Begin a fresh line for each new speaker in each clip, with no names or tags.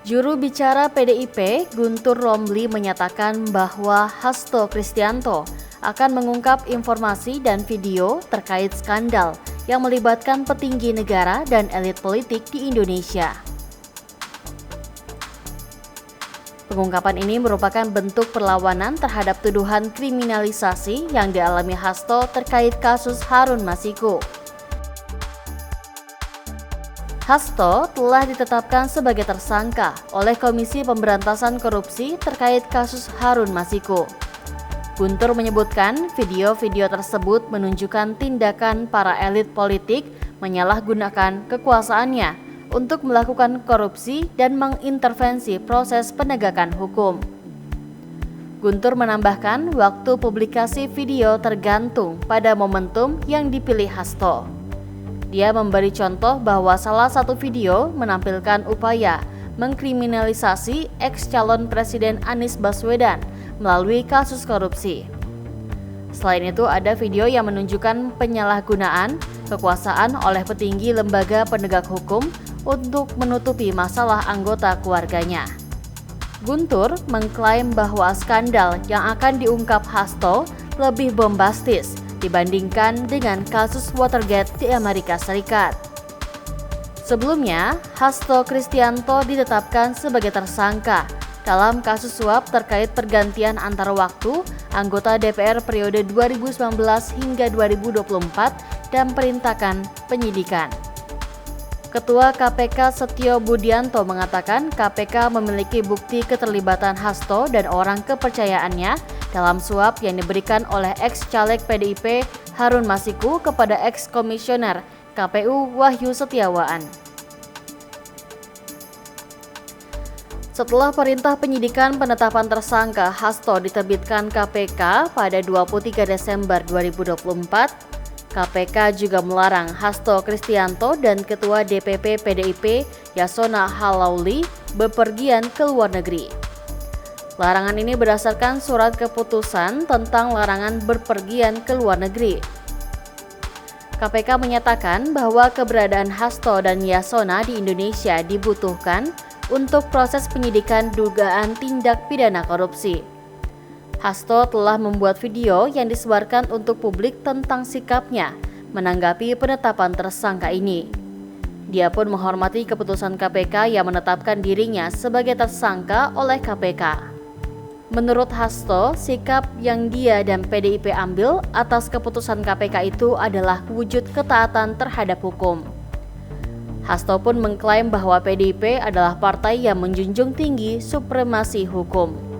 Juru bicara PDIP, Guntur Romli menyatakan bahwa Hasto Kristianto akan mengungkap informasi dan video terkait skandal yang melibatkan petinggi negara dan elit politik di Indonesia. Pengungkapan ini merupakan bentuk perlawanan terhadap tuduhan kriminalisasi yang dialami Hasto terkait kasus Harun Masiku. Hasto telah ditetapkan sebagai tersangka oleh Komisi Pemberantasan Korupsi terkait kasus Harun Masiku. Guntur menyebutkan video-video tersebut menunjukkan tindakan para elit politik menyalahgunakan kekuasaannya untuk melakukan korupsi dan mengintervensi proses penegakan hukum. Guntur menambahkan waktu publikasi video tergantung pada momentum yang dipilih Hasto. Dia memberi contoh bahwa salah satu video menampilkan upaya mengkriminalisasi ex-calon Presiden Anies Baswedan melalui kasus korupsi. Selain itu, ada video yang menunjukkan penyalahgunaan kekuasaan oleh petinggi lembaga penegak hukum untuk menutupi masalah anggota keluarganya. Guntur mengklaim bahwa skandal yang akan diungkap Hasto lebih bombastis dibandingkan dengan kasus Watergate di Amerika Serikat. Sebelumnya, Hasto Kristianto ditetapkan sebagai tersangka dalam kasus suap terkait pergantian antar waktu anggota DPR periode 2019 hingga 2024 dan perintakan penyidikan. Ketua KPK Setio Budianto mengatakan KPK memiliki bukti keterlibatan Hasto dan orang kepercayaannya dalam suap yang diberikan oleh ex-caleg PDIP Harun Masiku kepada ex-komisioner KPU Wahyu Setiawan. Setelah perintah penyidikan penetapan tersangka Hasto diterbitkan KPK pada 23 Desember 2024, KPK juga melarang Hasto Kristianto dan Ketua DPP PDIP Yasona Halauli bepergian ke luar negeri. Larangan ini berdasarkan surat keputusan tentang larangan berpergian ke luar negeri. KPK menyatakan bahwa keberadaan Hasto dan Yasona di Indonesia dibutuhkan untuk proses penyidikan dugaan tindak pidana korupsi. Hasto telah membuat video yang disebarkan untuk publik tentang sikapnya menanggapi penetapan tersangka ini. Dia pun menghormati keputusan KPK yang menetapkan dirinya sebagai tersangka oleh KPK. Menurut Hasto, sikap yang dia dan PDIP ambil atas keputusan KPK itu adalah wujud ketaatan terhadap hukum. Hasto pun mengklaim bahwa PDIP adalah partai yang menjunjung tinggi supremasi hukum.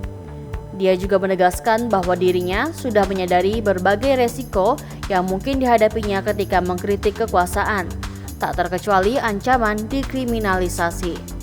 Dia juga menegaskan bahwa dirinya sudah menyadari berbagai resiko yang mungkin dihadapinya ketika mengkritik kekuasaan, tak terkecuali ancaman dikriminalisasi.